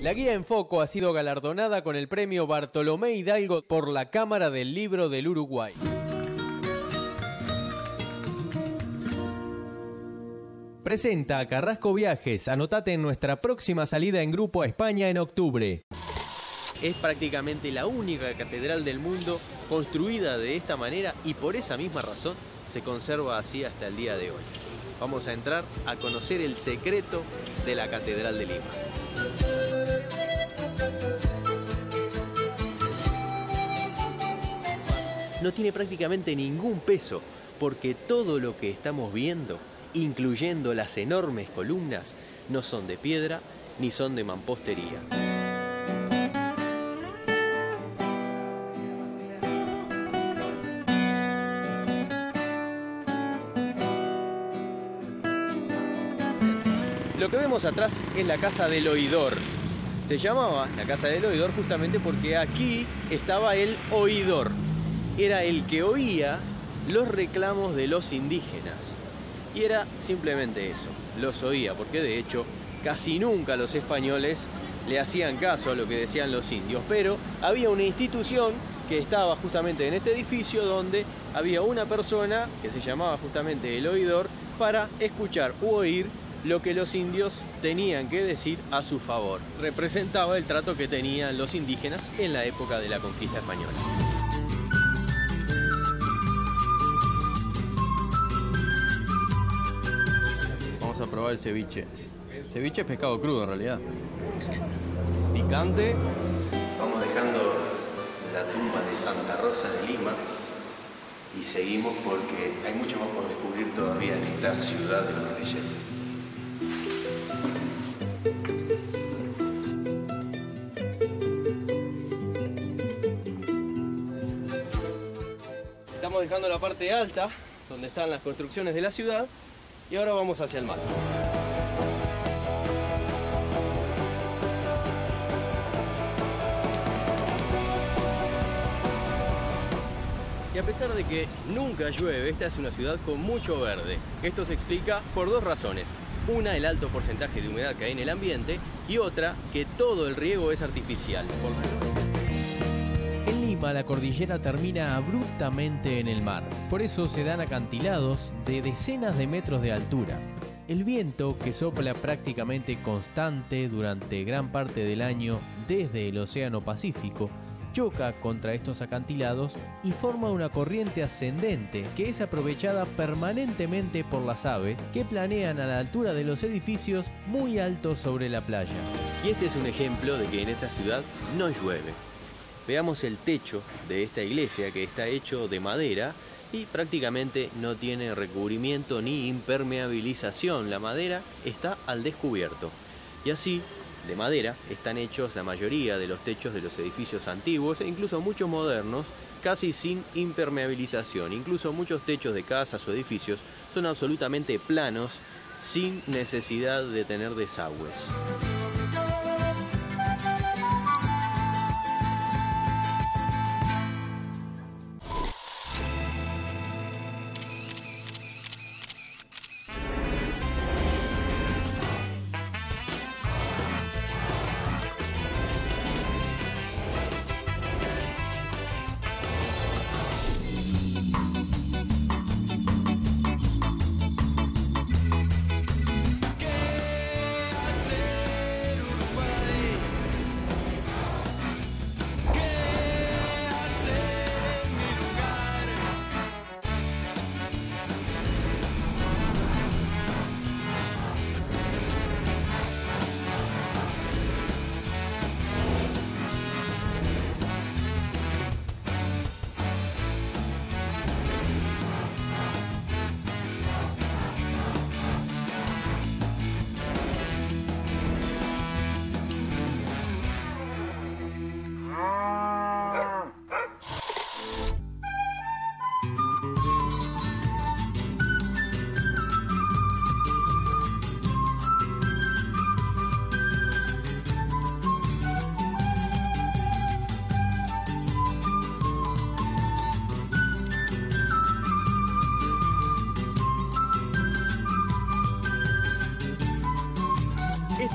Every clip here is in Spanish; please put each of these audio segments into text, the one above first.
La guía en foco ha sido galardonada con el premio Bartolomé Hidalgo por la Cámara del Libro del Uruguay. Presenta a Carrasco Viajes. Anotate en nuestra próxima salida en grupo a España en octubre. Es prácticamente la única catedral del mundo construida de esta manera y por esa misma razón se conserva así hasta el día de hoy. Vamos a entrar a conocer el secreto de la Catedral de Lima. No tiene prácticamente ningún peso porque todo lo que estamos viendo, incluyendo las enormes columnas, no son de piedra ni son de mampostería. Lo que vemos atrás es la Casa del Oidor. Se llamaba la Casa del Oidor justamente porque aquí estaba el oidor. Era el que oía los reclamos de los indígenas. Y era simplemente eso, los oía, porque de hecho casi nunca los españoles le hacían caso a lo que decían los indios. Pero había una institución que estaba justamente en este edificio donde había una persona que se llamaba justamente el oidor para escuchar u oír lo que los indios tenían que decir a su favor. Representaba el trato que tenían los indígenas en la época de la conquista española. Vamos a probar el ceviche. Ceviche es pescado crudo en realidad. Picante. Vamos dejando la tumba de Santa Rosa de Lima y seguimos porque hay mucho más por descubrir todavía en esta ciudad de los reyes. Estamos dejando la parte alta, donde están las construcciones de la ciudad, y ahora vamos hacia el mar. Y a pesar de que nunca llueve, esta es una ciudad con mucho verde. Esto se explica por dos razones. Una, el alto porcentaje de humedad que hay en el ambiente, y otra, que todo el riego es artificial. En Lima, la cordillera termina abruptamente en el mar. Por eso se dan acantilados de decenas de metros de altura. El viento, que sopla prácticamente constante durante gran parte del año desde el Océano Pacífico, choca contra estos acantilados y forma una corriente ascendente que es aprovechada permanentemente por las aves que planean a la altura de los edificios muy altos sobre la playa. Y este es un ejemplo de que en esta ciudad no llueve. Veamos el techo de esta iglesia, que está hecho de madera y prácticamente no tiene recubrimiento ni impermeabilización. La madera está al descubierto. Y así, de madera, están hechos la mayoría de los techos de los edificios antiguos e incluso muchos modernos, casi sin impermeabilización. Incluso muchos techos de casas o edificios son absolutamente planos, sin necesidad de tener desagües.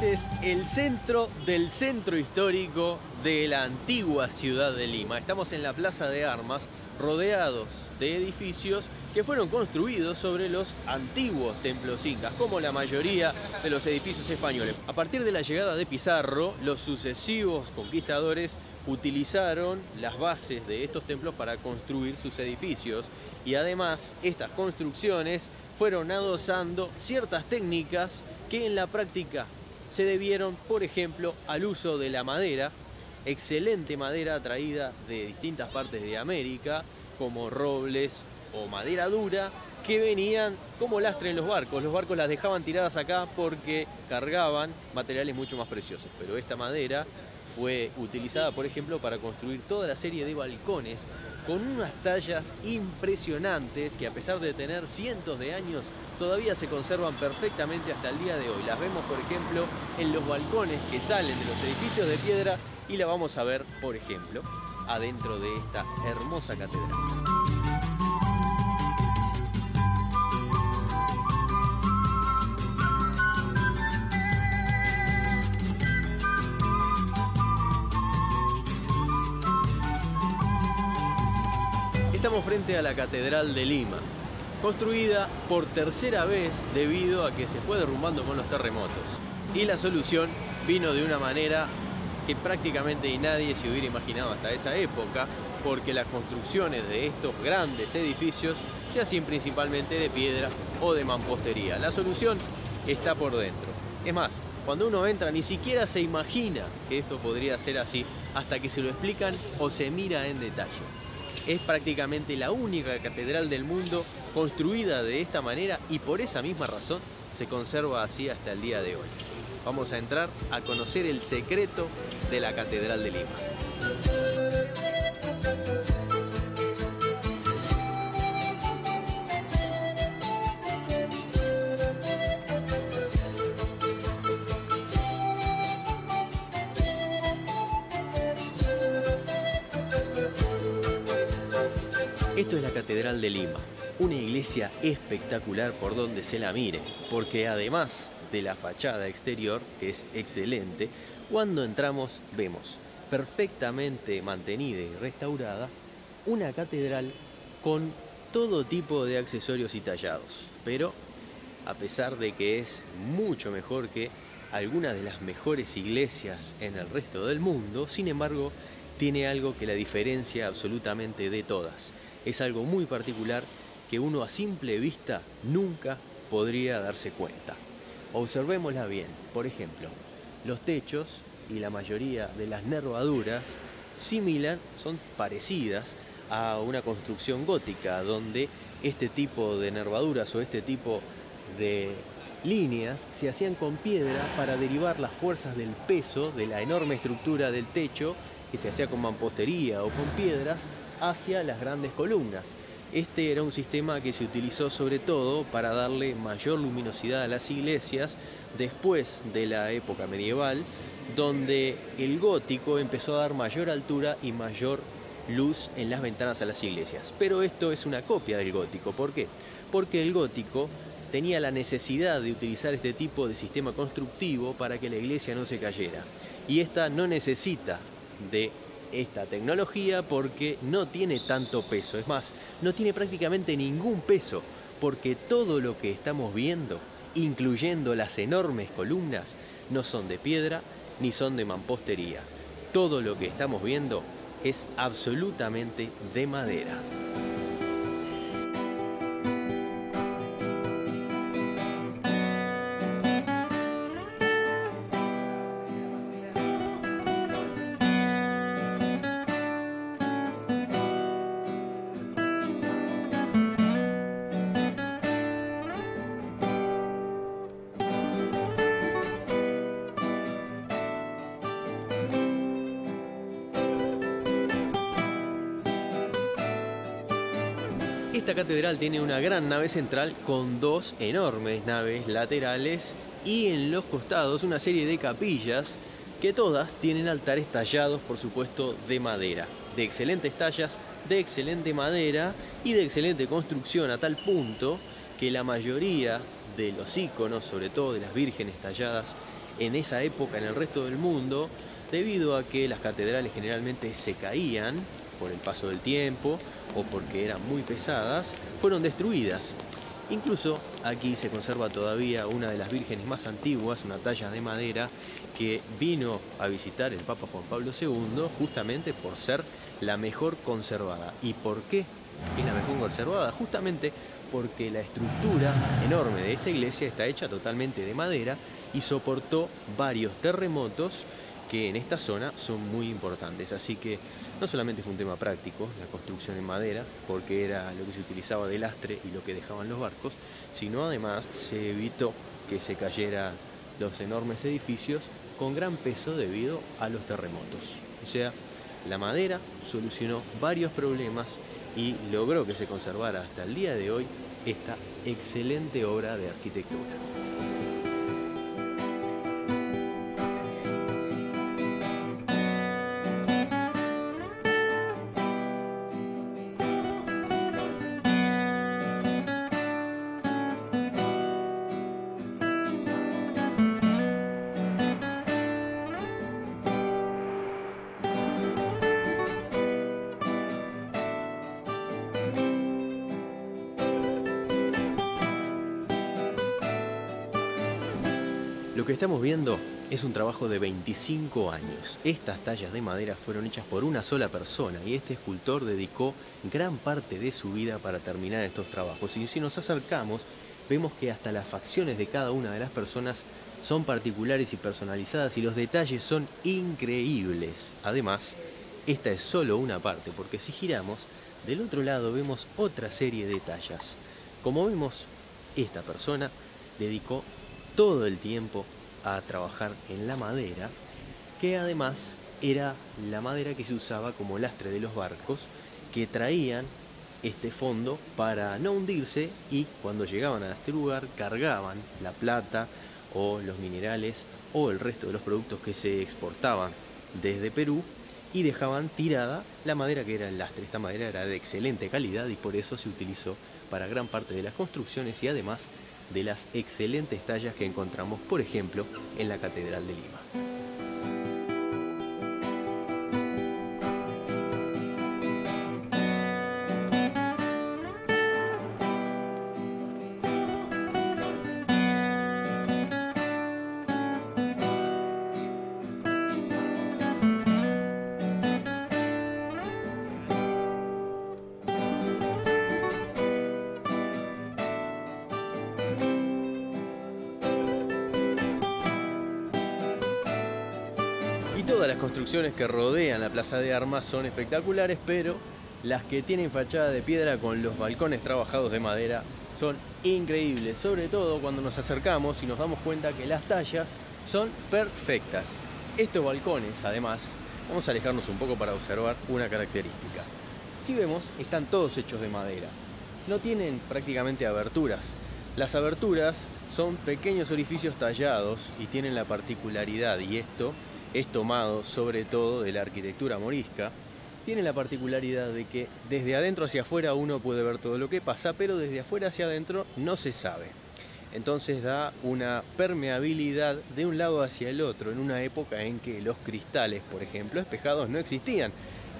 Este es el centro del centro histórico de la antigua ciudad de Lima. Estamos en la Plaza de Armas, rodeados de edificios que fueron construidos sobre los antiguos templos incas, como la mayoría de los edificios españoles. A partir de la llegada de Pizarro, los sucesivos conquistadores utilizaron las bases de estos templos para construir sus edificios, y además estas construcciones fueron adosando ciertas técnicas que en la práctica se debieron, por ejemplo, al uso de la madera, excelente madera traída de distintas partes de América, como robles o madera dura, que venían como lastre en los barcos. Los barcos las dejaban tiradas acá porque cargaban materiales mucho más preciosos, pero esta madera fue utilizada, por ejemplo, para construir toda la serie de balcones con unas tallas impresionantes que, a pesar de tener cientos de años, todavía se conservan perfectamente hasta el día de hoy. Las vemos, por ejemplo, en los balcones que salen de los edificios de piedra, y la vamos a ver, por ejemplo, adentro de esta hermosa catedral. Estamos frente a la Catedral de Lima, construida por tercera vez debido a que se fue derrumbando con los terremotos. Y la solución vino de una manera que prácticamente nadie se hubiera imaginado hasta esa época, porque las construcciones de estos grandes edificios se hacían principalmente de piedra o de mampostería. La solución está por dentro. Es más, cuando uno entra ni siquiera se imagina que esto podría ser así hasta que se lo explican o se mira en detalle. Es prácticamente la única catedral del mundo construida de esta manera, y por esa misma razón se conserva así hasta el día de hoy. Vamos a entrar a conocer el secreto de la Catedral de Lima. Esto es la Catedral de Lima, una iglesia espectacular por donde se la mire, porque además de la fachada exterior, que es excelente, cuando entramos vemos perfectamente mantenida y restaurada una catedral con todo tipo de accesorios y tallados. Pero a pesar de que es mucho mejor que algunas de las mejores iglesias en el resto del mundo, sin embargo tiene algo que la diferencia absolutamente de todas. Es algo muy particular que uno a simple vista nunca podría darse cuenta. Observémosla bien. Por ejemplo, los techos y la mayoría de las nervaduras son parecidas a una construcción gótica, donde este tipo de nervaduras o este tipo de líneas se hacían con piedra para derivar las fuerzas del peso de la enorme estructura del techo, que se hacía con mampostería o con piedras, hacia las grandes columnas. Este era un sistema que se utilizó sobre todo para darle mayor luminosidad a las iglesias después de la época medieval, donde el gótico empezó a dar mayor altura y mayor luz en las ventanas a las iglesias. Pero esto es una copia del gótico. ¿Por qué? Porque el gótico tenía la necesidad de utilizar este tipo de sistema constructivo para que la iglesia no se cayera. Y esta no necesita de esta tecnología porque no tiene tanto peso. Es más, no tiene prácticamente ningún peso, porque todo lo que estamos viendo, incluyendo las enormes columnas, no son de piedra ni son de mampostería. Todo lo que estamos viendo es absolutamente de madera. Esta catedral tiene una gran nave central con dos enormes naves laterales y en los costados una serie de capillas que todas tienen altares tallados, por supuesto, de madera, de excelentes tallas, de excelente madera y de excelente construcción, a tal punto que la mayoría de los íconos, sobre todo de las vírgenes talladas en esa época en el resto del mundo, debido a que las catedrales generalmente se caían por el paso del tiempo o porque eran muy pesadas, fueron destruidas. Incluso aquí se conserva todavía una de las vírgenes más antiguas, una talla de madera que vino a visitar el Papa Juan Pablo II justamente por ser la mejor conservada. ¿Y por qué es la mejor conservada? Justamente porque la estructura enorme de esta iglesia está hecha totalmente de madera y soportó varios terremotos que en esta zona son muy importantes. Así que no solamente fue un tema práctico, la construcción en madera, porque era lo que se utilizaba de lastre y lo que dejaban los barcos, sino además se evitó que se cayeran los enormes edificios con gran peso debido a los terremotos. O sea, la madera solucionó varios problemas y logró que se conservara hasta el día de hoy esta excelente obra de arquitectura. Lo que estamos viendo es un trabajo de 25 años. Estas tallas de madera fueron hechas por una sola persona y este escultor dedicó gran parte de su vida para terminar estos trabajos. Y si nos acercamos, vemos que hasta las facciones de cada una de las personas son particulares y personalizadas y los detalles son increíbles. Además, esta es solo una parte, porque si giramos, del otro lado vemos otra serie de tallas. Como vemos, esta persona dedicó todo el tiempo a trabajar en la madera, que además era la madera que se usaba como lastre de los barcos, que traían este fondo para no hundirse y cuando llegaban a este lugar cargaban la plata o los minerales o el resto de los productos que se exportaban desde Perú y dejaban tirada la madera que era el lastre. Esta madera era de excelente calidad y por eso se utilizó para gran parte de las construcciones y además de las excelentes tallas que encontramos, por ejemplo, en la Catedral de Lima. Todas las construcciones que rodean la Plaza de Armas son espectaculares, pero las que tienen fachada de piedra con los balcones trabajados de madera son increíbles, sobre todo cuando nos acercamos y nos damos cuenta que las tallas son perfectas. Estos balcones, además, vamos a alejarnos un poco para observar una característica. Si vemos, están todos hechos de madera. No tienen prácticamente aberturas. Las aberturas son pequeños orificios tallados y tienen la particularidad, y esto es tomado sobre todo de la arquitectura morisca, tiene la particularidad de que desde adentro hacia afuera uno puede ver todo lo que pasa, pero desde afuera hacia adentro no se sabe. Entonces da una permeabilidad de un lado hacia el otro, en una época en que los cristales, por ejemplo, espejados no existían.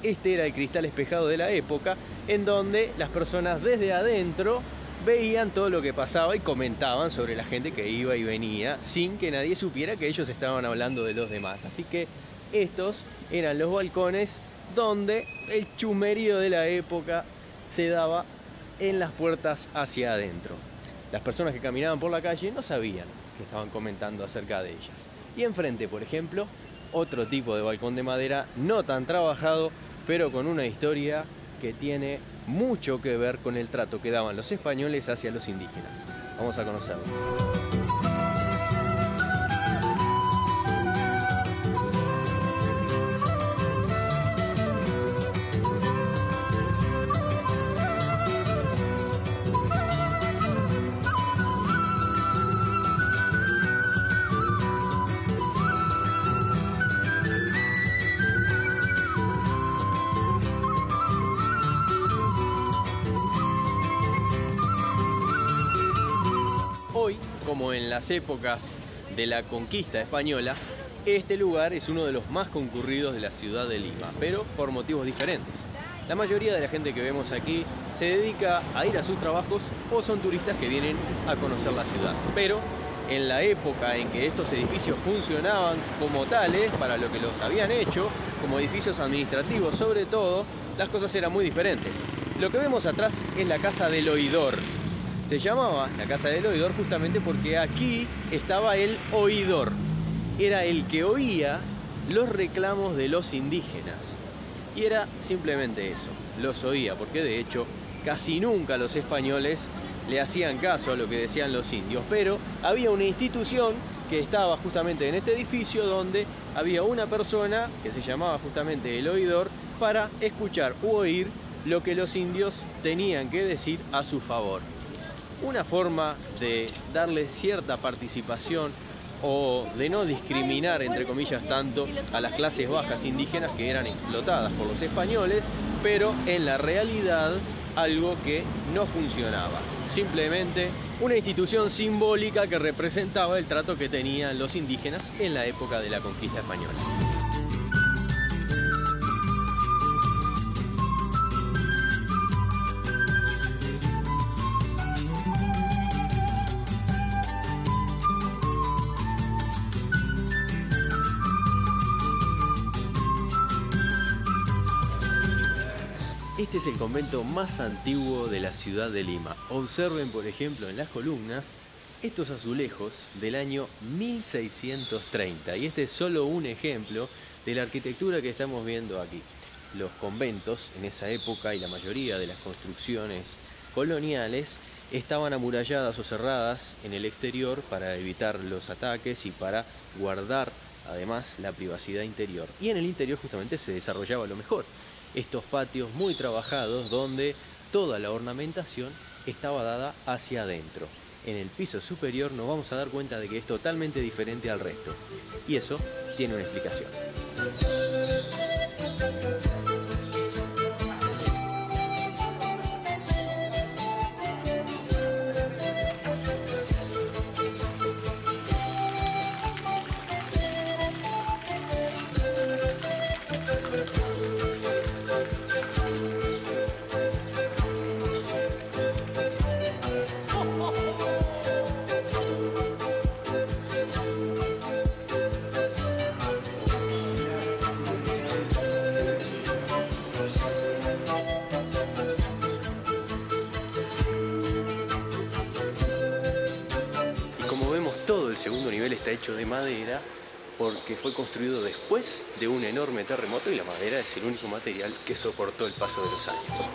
Este era el cristal espejado de la época, en donde las personas desde adentro veían todo lo que pasaba y comentaban sobre la gente que iba y venía sin que nadie supiera que ellos estaban hablando de los demás. Así que estos eran los balcones donde el chumerío de la época se daba en las puertas hacia adentro. Las personas que caminaban por la calle no sabían que estaban comentando acerca de ellas. Y enfrente, por ejemplo, otro tipo de balcón de madera no tan trabajado, pero con una historia que tiene mucho que ver con el trato que daban los españoles hacia los indígenas. Vamos a conocerlo. Hoy, como en las épocas de la conquista española, este lugar es uno de los más concurridos de la ciudad de Lima, pero por motivos diferentes. La mayoría de la gente que vemos aquí se dedica a ir a sus trabajos o son turistas que vienen a conocer la ciudad. Pero en la época en que estos edificios funcionaban como tales, para lo que los habían hecho, como edificios administrativos sobre todo, las cosas eran muy diferentes. Lo que vemos atrás es la Casa del Oidor. Se llamaba la Casa del Oidor justamente porque aquí estaba el oidor. Era el que oía los reclamos de los indígenas. Y era simplemente eso, los oía, porque de hecho casi nunca los españoles le hacían caso a lo que decían los indios, pero había una institución que estaba justamente en este edificio donde había una persona que se llamaba justamente el oidor para escuchar u oír lo que los indios tenían que decir a su favor. Una forma de darle cierta participación o de no discriminar, entre comillas, tanto a las clases bajas indígenas que eran explotadas por los españoles, pero en la realidad algo que no funcionaba. Simplemente una institución simbólica que representaba el trato que tenían los indígenas en la época de la conquista española. Este es el convento más antiguo de la ciudad de Lima. Observen, por ejemplo, en las columnas estos azulejos del año 1630. Y este es solo un ejemplo de la arquitectura que estamos viendo aquí. Los conventos en esa época y la mayoría de las construcciones coloniales estaban amuralladas o cerradas en el exterior para evitar los ataques y para guardar además la privacidad interior. Y en el interior justamente se desarrollaba lo mejor. Estos patios muy trabajados donde toda la ornamentación estaba dada hacia adentro. En el piso superior nos vamos a dar cuenta de que es totalmente diferente al resto. Y eso tiene una explicación. Todo el segundo nivel está hecho de madera porque fue construido después de un enorme terremoto y la madera es el único material que soportó el paso de los años.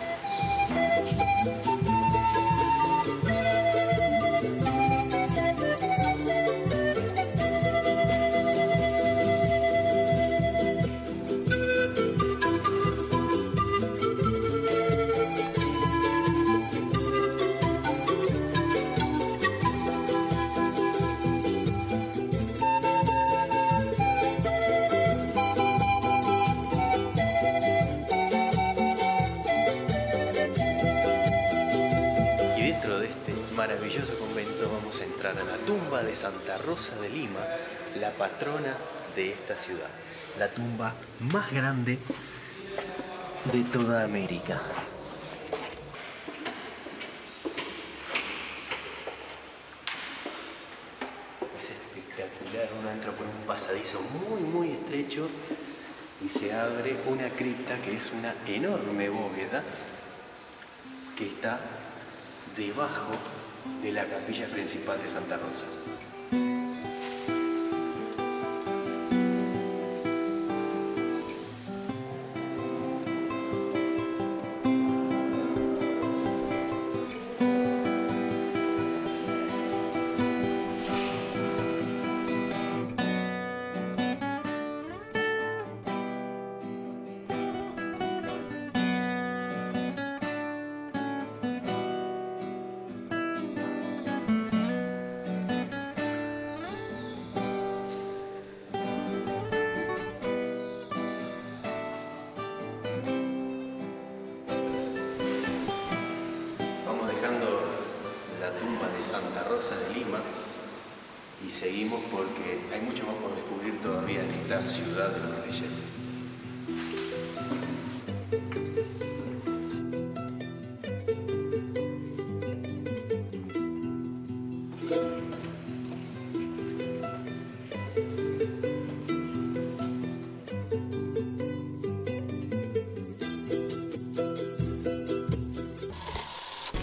Maravilloso convento, vamos a entrar a la tumba de Santa Rosa de Lima, la patrona de esta ciudad, la tumba más grande de toda América. Es espectacular, uno entra por un pasadizo muy estrecho y se abre una cripta que es una enorme bóveda que está debajo de la capilla principal de Santa Rosa. La tumba de Santa Rosa de Lima y seguimos porque hay mucho más por descubrir todavía en esta ciudad de los Reyes.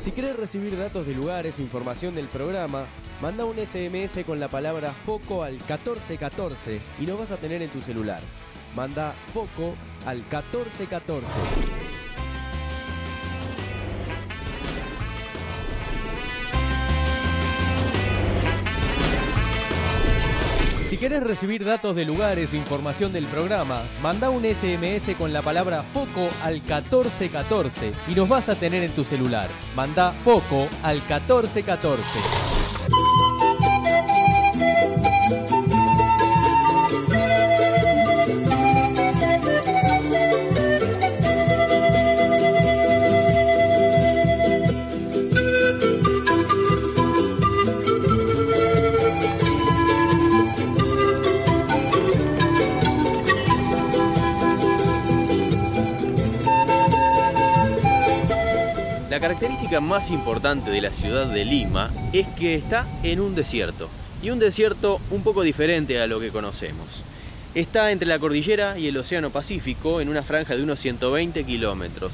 Si querés recibir datos de lugares o información del programa, manda un SMS con la palabra FOCO al 1414 y nos vas a tener en tu celular. Manda FOCO al 1414. Si querés recibir datos de lugares o información del programa, manda un SMS con la palabra FOCO al 1414 y nos vas a tener en tu celular. Manda FOCO al 1414. La característica más importante de la ciudad de Lima es que está en un desierto, y un desierto un poco diferente a lo que conocemos. Está entre la cordillera y el Océano Pacífico en una franja de unos 120 kilómetros.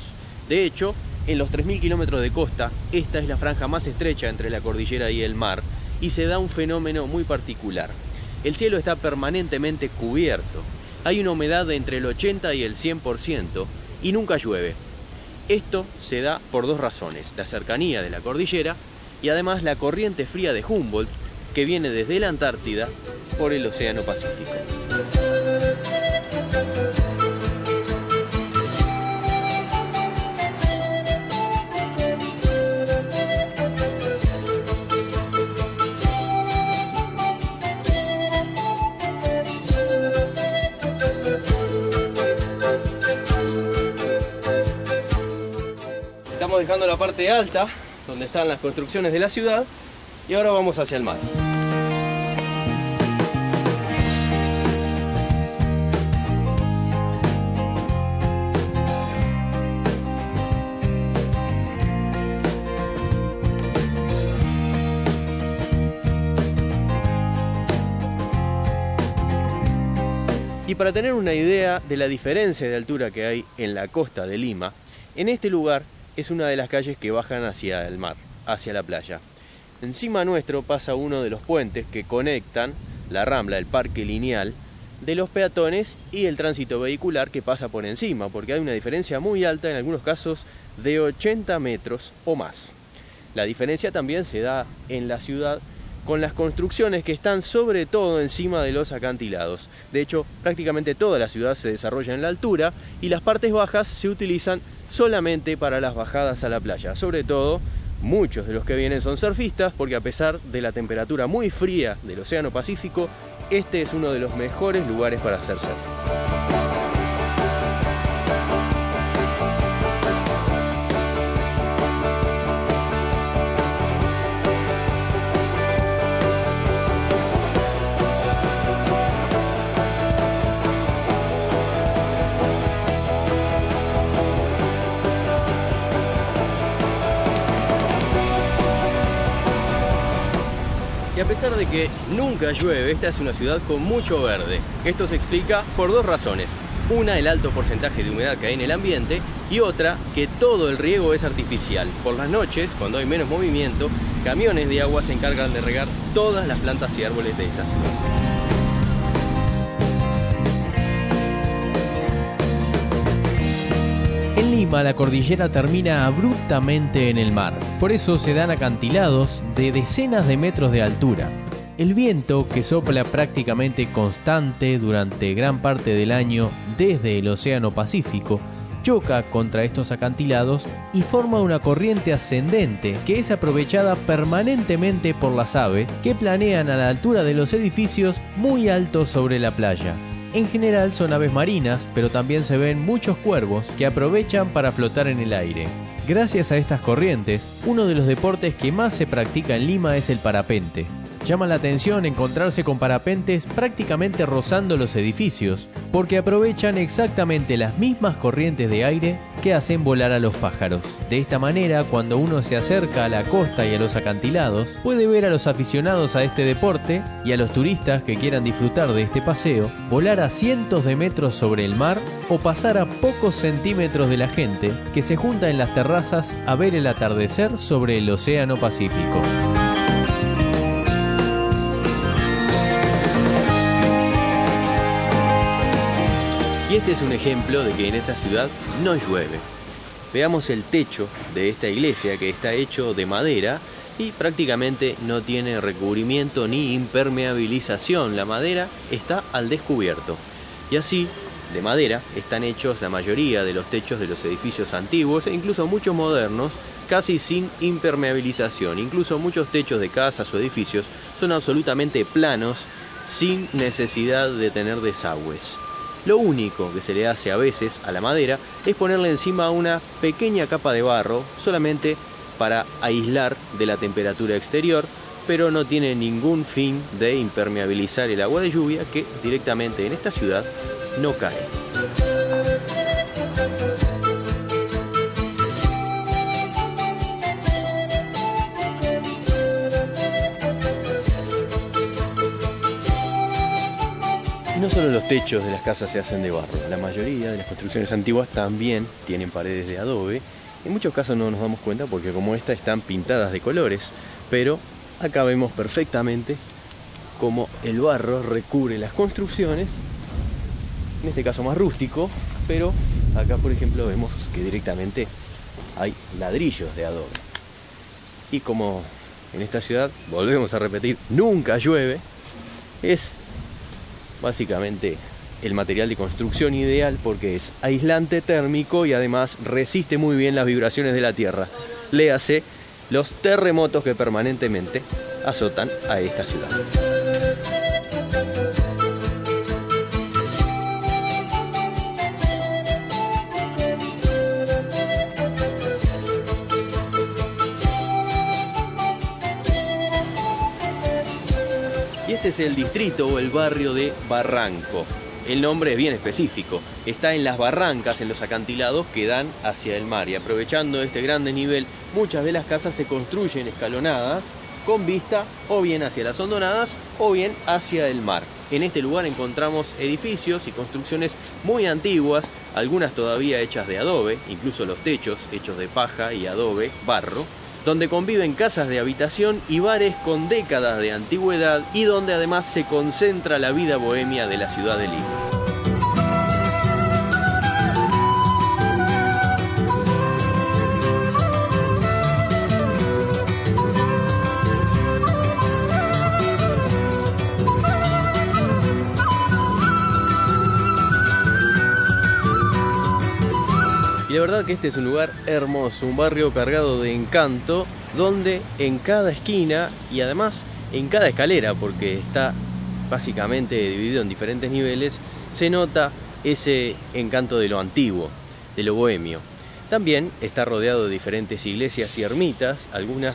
De hecho, en los 3.000 kilómetros de costa, esta es la franja más estrecha entre la cordillera y el mar, y se da un fenómeno muy particular. El cielo está permanentemente cubierto, hay una humedad de entre el 80 y el 100%, y nunca llueve. Esto se da por dos razones: la cercanía de la cordillera y además la corriente fría de Humboldt, que viene desde la Antártida por el Océano Pacífico. Estamos dejando la parte alta, donde están las construcciones de la ciudad, y ahora vamos hacia el mar. Y para tener una idea de la diferencia de altura que hay en la costa de Lima, en este lugar es una de las calles que bajan hacia el mar, hacia la playa. Encima nuestro pasa uno de los puentes que conectan la Rambla, el Parque Lineal, de los peatones y el tránsito vehicular que pasa por encima, porque hay una diferencia muy alta, en algunos casos de 80 metros o más. La diferencia también se da en la ciudad con las construcciones que están sobre todo encima de los acantilados. De hecho, prácticamente toda la ciudad se desarrolla en la altura y las partes bajas se utilizan solamente para las bajadas a la playa. Sobre todo, muchos de los que vienen son surfistas, porque a pesar de la temperatura muy fría del Océano Pacífico, este es uno de los mejores lugares para hacer surf. Y a pesar de que nunca llueve, esta es una ciudad con mucho verde. Esto se explica por dos razones. Una, el alto porcentaje de humedad que hay en el ambiente, y otra, que todo el riego es artificial. Por las noches, cuando hay menos movimiento, camiones de agua se encargan de regar todas las plantas y árboles de esta ciudad. En Lima, la cordillera termina abruptamente en el mar. Por eso se dan acantilados de decenas de metros de altura. El viento, que sopla prácticamente constante durante gran parte del año desde el Océano Pacífico, choca contra estos acantilados y forma una corriente ascendente que es aprovechada permanentemente por las aves que planean a la altura de los edificios muy altos sobre la playa. En general son aves marinas, pero también se ven muchos cuervos que aprovechan para flotar en el aire. Gracias a estas corrientes, uno de los deportes que más se practica en Lima es el parapente, Llama la atención encontrarse con parapentes prácticamente rozando los edificios, porque aprovechan exactamente las mismas corrientes de aire que hacen volar a los pájaros. De esta manera, cuando uno se acerca a la costa y a los acantilados, puede ver a los aficionados a este deporte y a los turistas que quieran disfrutar de este paseo, volar a cientos de metros sobre el mar o pasar a pocos centímetros de la gente que se junta en las terrazas a ver el atardecer sobre el Océano Pacífico. Y este es un ejemplo de que en esta ciudad no llueve. Veamos el techo de esta iglesia, que está hecho de madera y prácticamente no tiene recubrimiento ni impermeabilización. La madera está al descubierto. Y así, de madera, están hechos la mayoría de los techos de los edificios antiguos e incluso muchos modernos, casi sin impermeabilización. Incluso muchos techos de casas o edificios son absolutamente planos, sin necesidad de tener desagües. Lo único que se le hace a veces a la madera es ponerle encima una pequeña capa de barro, solamente para aislar de la temperatura exterior, pero no tiene ningún fin de impermeabilizar el agua de lluvia que directamente en esta ciudad no cae. No solo los techos de las casas se hacen de barro, la mayoría de las construcciones antiguas también tienen paredes de adobe. En muchos casos no nos damos cuenta porque como esta están pintadas de colores, pero acá vemos perfectamente cómo el barro recubre las construcciones, en este caso más rústico, pero acá por ejemplo vemos que directamente hay ladrillos de adobe. Y como en esta ciudad, volvemos a repetir, nunca llueve, es básicamente el material de construcción ideal porque es aislante térmico y además resiste muy bien las vibraciones de la tierra. Léase los terremotos que permanentemente azotan a esta ciudad. Y este es el distrito o el barrio de Barranco. El nombre es bien específico. Está en las barrancas, en los acantilados que dan hacia el mar. Y aprovechando este gran desnivel, muchas de las casas se construyen escalonadas con vista o bien hacia las hondonadas o bien hacia el mar. En este lugar encontramos edificios y construcciones muy antiguas, algunas todavía hechas de adobe, incluso los techos hechos de paja y adobe, barro, donde conviven casas de habitación y bares con décadas de antigüedad y donde además se concentra la vida bohemia de la ciudad de Lima. Y la verdad que este es un lugar hermoso, un barrio cargado de encanto, donde en cada esquina y además en cada escalera, porque está básicamente dividido en diferentes niveles, se nota ese encanto de lo antiguo, de lo bohemio. También está rodeado de diferentes iglesias y ermitas, algunas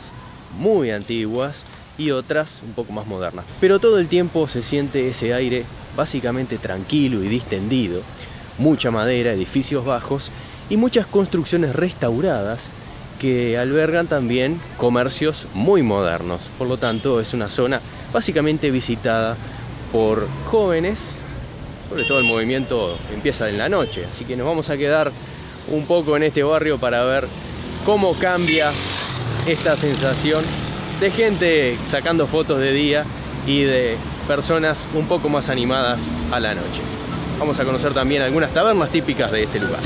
muy antiguas y otras un poco más modernas. Pero todo el tiempo se siente ese aire básicamente tranquilo y distendido, mucha madera, edificios bajos y muchas construcciones restauradas que albergan también comercios muy modernos. Por lo tanto, es una zona básicamente visitada por jóvenes, sobre todo el movimiento empieza en la noche, así que nos vamos a quedar un poco en este barrio para ver cómo cambia esta sensación de gente sacando fotos de día y de personas un poco más animadas a la noche. Vamos a conocer también algunas tabernas típicas de este lugar.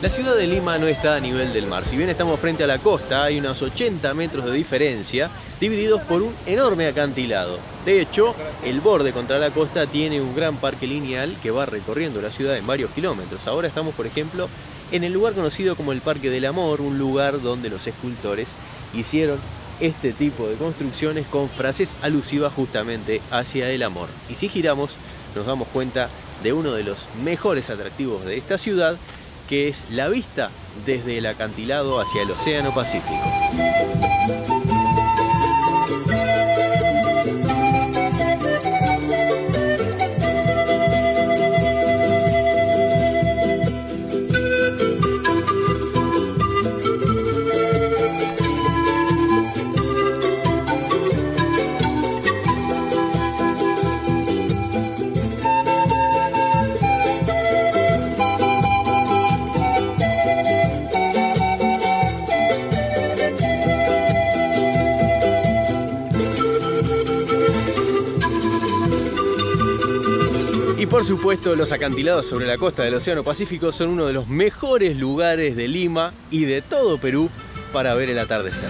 La ciudad de Lima no está a nivel del mar. Si bien estamos frente a la costa, hay unos 80 metros de diferencia, divididos por un enorme acantilado. De hecho, el borde contra la costa tiene un gran parque lineal que va recorriendo la ciudad en varios kilómetros. Ahora estamos, por ejemplo, en el lugar conocido como el Parque del Amor, un lugar donde los escultores hicieron este tipo de construcciones con frases alusivas justamente hacia el amor. Y si giramos, nos damos cuenta de uno de los mejores atractivos de esta ciudad, que es la vista desde el acantilado hacia el Océano Pacífico. Y por supuesto, los acantilados sobre la costa del Océano Pacífico son uno de los mejores lugares de Lima y de todo Perú para ver el atardecer.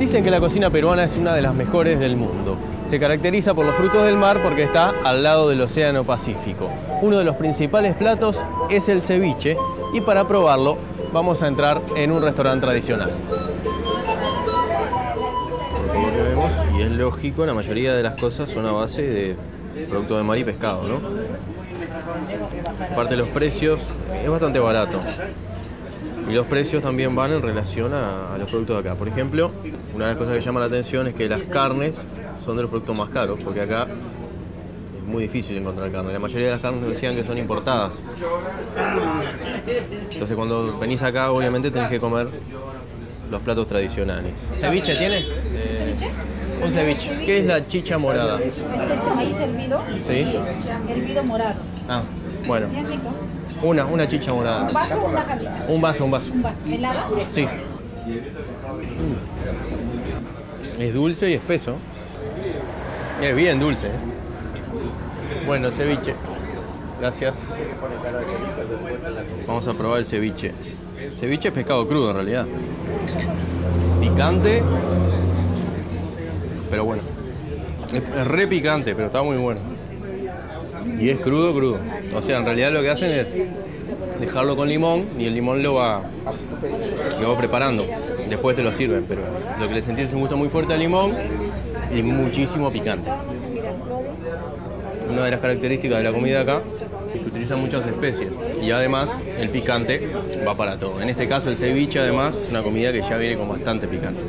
Dicen que la cocina peruana es una de las mejores del mundo. Se caracteriza por los frutos del mar porque está al lado del Océano Pacífico. Uno de los principales platos es el ceviche y para probarlo vamos a entrar en un restaurante tradicional. Como que vemos, y es lógico, la mayoría de las cosas son a base de productos de mar y pescado, ¿no? Aparte de los precios, es bastante barato. Y los precios también van en relación a los productos de acá. Por ejemplo, una de las cosas que llama la atención es que las carnes son de los productos más caros, porque acá es muy difícil encontrar carne. La mayoría de las carnes decían que son importadas. Entonces cuando venís acá, obviamente tenés que comer los platos tradicionales. ¿Ceviche tiene? ¿Ceviche? Un ceviche. ¿Qué es la chicha morada? Es este maíz hervido. Sí. Hervido morado. Ah, bueno. Bien rico. Una chicha morada. ¿Un vaso o una jarrita? Un vaso. Un vaso. ¿Helada? Sí. Es dulce y espeso. Es bien dulce. Bueno, ceviche. Gracias. Vamos a probar el ceviche. Ceviche es pescado crudo en realidad. Picante. Pero bueno. Es re picante, pero está muy bueno. Y es crudo. O sea, en realidad lo que hacen es dejarlo con limón y el limón lo va preparando. Después te lo sirven, pero lo que le sentí es un gusto muy fuerte al limón y muchísimo picante. Una de las características de la comida acá es que utilizan muchas especies y además el picante va para todo. En este caso el ceviche además es una comida que ya viene con bastante picante.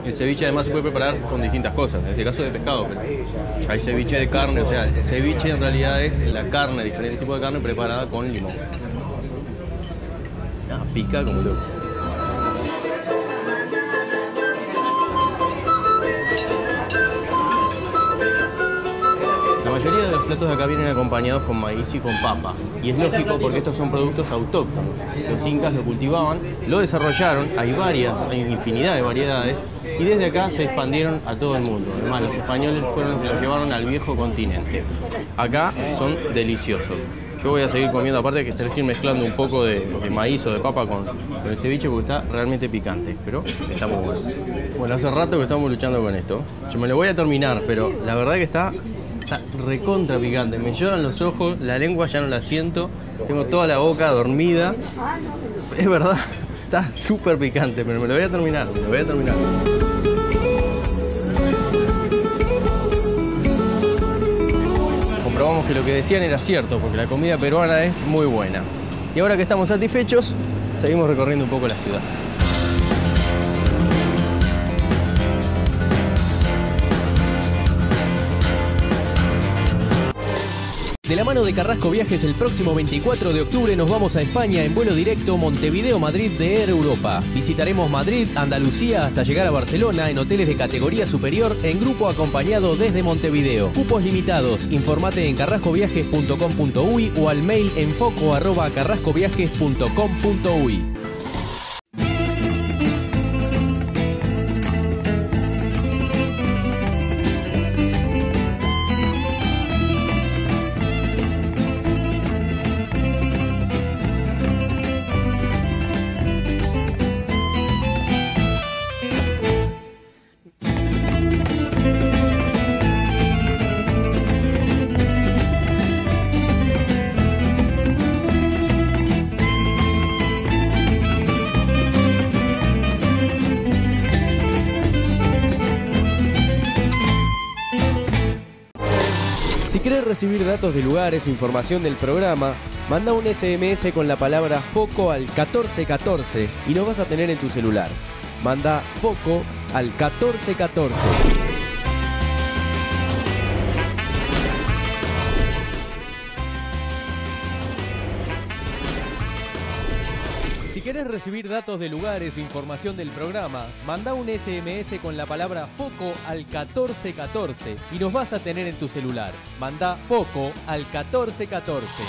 El ceviche además se puede preparar con distintas cosas, en este caso de pescado, pero hay ceviche de carne, o sea, el ceviche en realidad es la carne, diferentes tipos de carne preparada con limón. Pica como loco. La mayoría de los platos de acá vienen acompañados con maíz y con papa. Y es lógico porque estos son productos autóctonos. Los incas lo cultivaban, lo desarrollaron, hay infinidad de variedades, y desde acá se expandieron a todo el mundo. Además, los españoles fueron los que los llevaron al viejo continente. Acá son deliciosos. Yo voy a seguir comiendo, aparte de que estoy mezclando un poco de maíz o de papa con el ceviche porque está realmente picante, pero está muy bueno. Bueno, hace rato que estamos luchando con esto. Yo me lo voy a terminar, pero la verdad que está recontra picante. Me lloran los ojos, la lengua ya no la siento, tengo toda la boca dormida. Es verdad, está súper picante, pero me lo voy a terminar, Comprobamos que lo que decían era cierto, porque la comida peruana es muy buena. Y ahora que estamos satisfechos, seguimos recorriendo un poco la ciudad. De la mano de Carrasco Viajes, el próximo 24 de octubre nos vamos a España en vuelo directo Montevideo-Madrid de Air Europa. Visitaremos Madrid, Andalucía hasta llegar a Barcelona en hoteles de categoría superior en grupo acompañado desde Montevideo. Cupos limitados. Informate en carrascoviajes.com.uy o al mail enfoco@carrascoviajes.com.uy. Si querés recibir datos de lugares o información del programa, manda un SMS con la palabra FOCO al 1414 y nos vas a tener en tu celular. Manda FOCO al 1414. Si querés recibir datos de lugares o información del programa, manda un SMS con la palabra FOCO al 1414 y nos vas a tener en tu celular. Manda FOCO al 1414.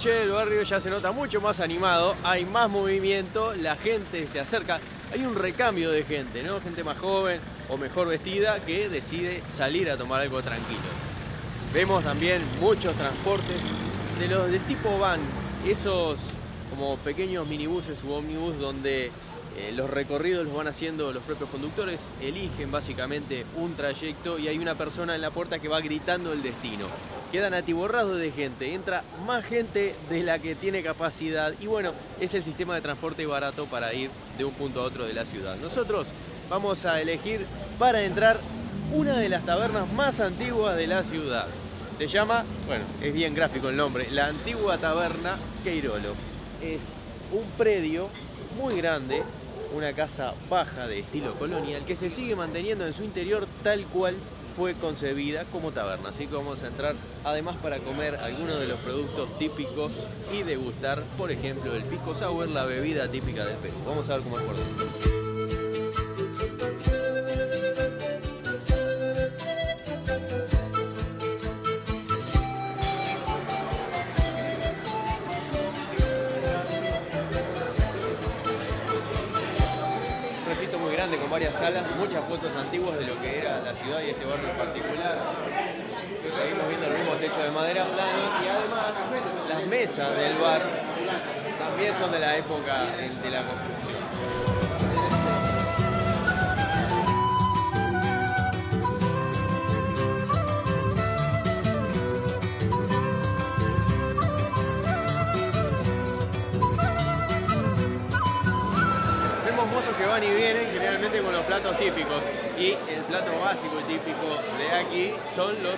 El barrio ya se nota mucho más animado, hay más movimiento, la gente se acerca, hay un recambio de gente, ¿no? Gente más joven o mejor vestida que decide salir a tomar algo tranquilo. Vemos también muchos transportes de los de tipo van, esos como pequeños minibuses u ómnibus donde los recorridos los van haciendo los propios conductores, eligen básicamente un trayecto y hay una persona en la puerta que va gritando el destino. Quedan atiborrados de gente, entra más gente de la que tiene capacidad y bueno, es el sistema de transporte barato para ir de un punto a otro de la ciudad. Nosotros vamos a elegir para entrar una de las tabernas más antiguas de la ciudad. Se llama, bueno, es bien gráfico el nombre, la Antigua Taberna Queirolo. Es un predio muy grande, una casa baja de estilo colonial que se sigue manteniendo en su interior tal cual fue concebida como taberna. Así que vamos a entrar además para comer algunos de los productos típicos y degustar, por ejemplo, el pisco sour, la bebida típica del Perú. Vamos a ver cómo es por dentro. Con varias salas, muchas fotos antiguas de lo que era la ciudad y este barrio en particular. Seguimos viendo el mismo techo de madera plano y además las mesas del bar también son de la época de la construcción. Que van y vienen generalmente con los platos típicos y el plato básico y típico de aquí son los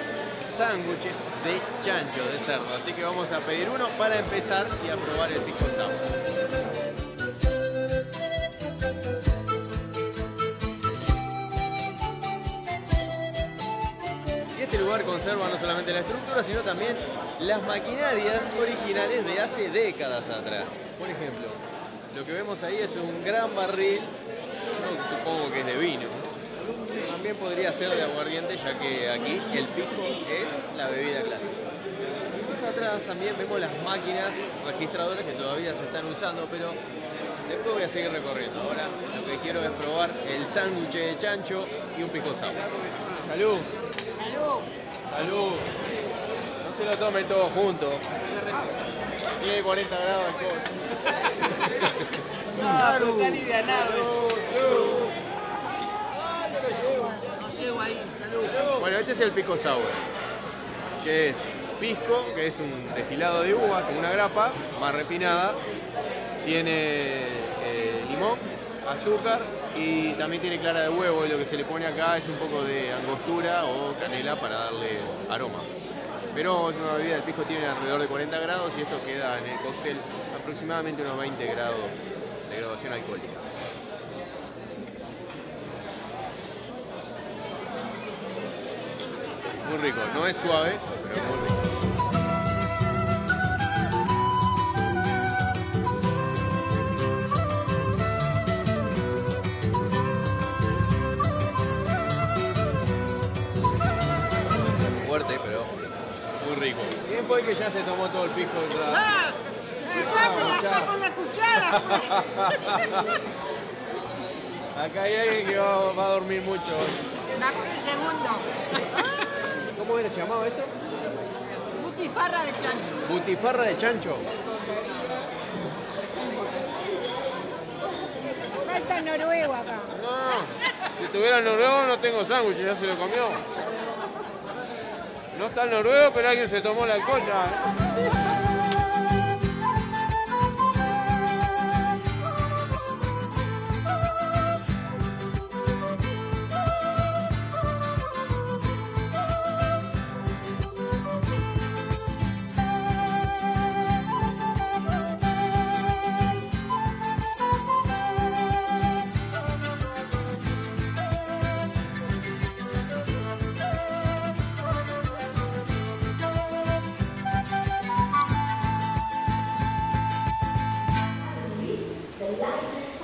sándwiches de chancho de cerdo, así que vamos a pedir uno para empezar y a probar el pisco sour. Y este lugar conserva no solamente la estructura sino también las maquinarias originales de hace décadas atrás. Por ejemplo, lo que vemos ahí es un gran barril, supongo que es de vino. También podría ser de aguardiente, ya que aquí el pisco es la bebida clásica. Más atrás también vemos las máquinas registradoras que todavía se están usando, pero después voy a seguir recorriendo. Ahora lo que quiero es probar el sándwich de chancho y un pisco sour. ¡Salud! ¡Salud! ¡Salud! No se lo tomen todos juntos. Tiene 40 grados de alcohol. No, está alivianado. No llego ahí, salud. Bueno, este es el pisco sour, que es pisco, que es un destilado de uva con una grapa más refinada, Tiene limón, azúcar y también tiene clara de huevo, y lo que se le pone acá es un poco de angostura o canela para darle aroma. Pero es una bebida, el pisco tiene alrededor de 40 grados y esto queda en el cóctel aproximadamente unos 20 grados de graduación alcohólica. Muy rico, no es suave, pero es muy rico. Fuerte, pero muy rico. ¿Quién fue el que ya se tomó todo el pisco detrás? ¡Ah! ¡Está con la cuchara! Acá hay alguien que va a dormir mucho. Va por el segundo. ¿Cómo era llamado esto? Butifarra de chancho. Butifarra de chancho. Falta noruego acá. No, si tuviera el noruego no tengo sándwich, ya se lo comió. No está el noruego, pero alguien se tomó el alcohol ya.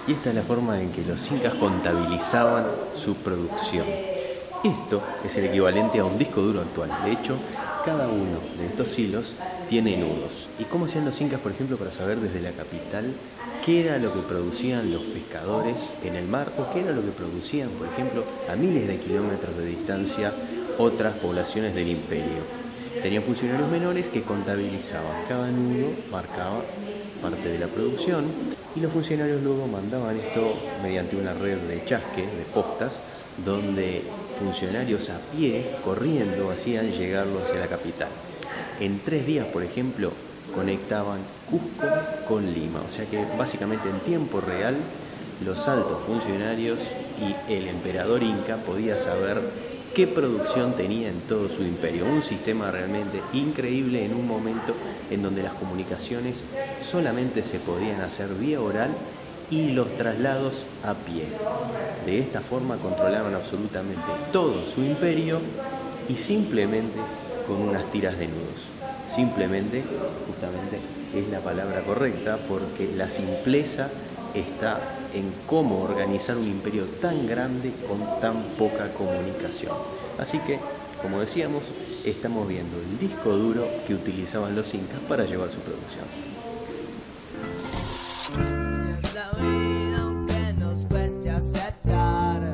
Y esta es la forma en que los incas contabilizaban su producción. Esto es el equivalente a un disco duro actual. De hecho, cada uno de estos hilos tiene nudos. ¿Y cómo hacían los incas, por ejemplo, para saber desde la capital qué era lo que producían los pescadores en el mar o qué era lo que producían, por ejemplo, a miles de kilómetros de distancia otras poblaciones del imperio? Tenían funcionarios menores que contabilizaban. Cada nudo marcaba parte de la producción y los funcionarios luego mandaban esto mediante una red de chasques, de postas, donde funcionarios a pie, corriendo, hacían llegarlo hacia la capital. En 3 días, por ejemplo, conectaban Cusco con Lima, o sea que básicamente en tiempo real los altos funcionarios y el emperador inca podía saber qué producción tenía en todo su imperio. Un sistema realmente increíble en un momento en donde las comunicaciones solamente se podían hacer vía oral y los traslados a pie. De esta forma controlaban absolutamente todo su imperio y simplemente con unas tiras de nudos. Simplemente, justamente, es la palabra correcta porque la simpleza está en cómo organizar un imperio tan grande con tan poca comunicación. Así que, como decíamos, estamos viendo el disco duro que utilizaban los incas para llevar su producción. Si es la vida, aunque nos cueste aceptar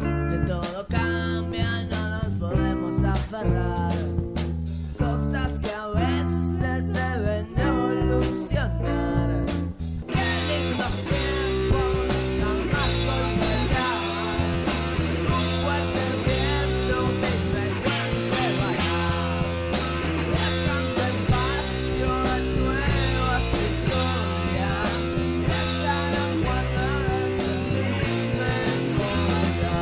que todo cambia, no nos podemos aferrar. Cosas que a veces deben evolucionar. Qué lindos tiempos jamás volverán. Un fuerte viento mis frecuencias bailar. Dejando espacio a nuevas historias que estarán guardadas en mi memoria.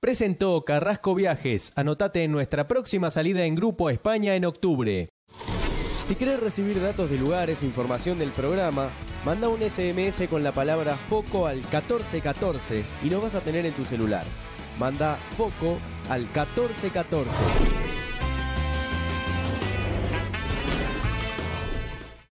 Presentó Carrasco Viajes. Anotate en nuestra próxima salida en grupo a España en octubre. Si querés recibir datos de lugares o información del programa, manda un SMS con la palabra FOCO al 1414 y nos vas a tener en tu celular. Manda FOCO al 1414.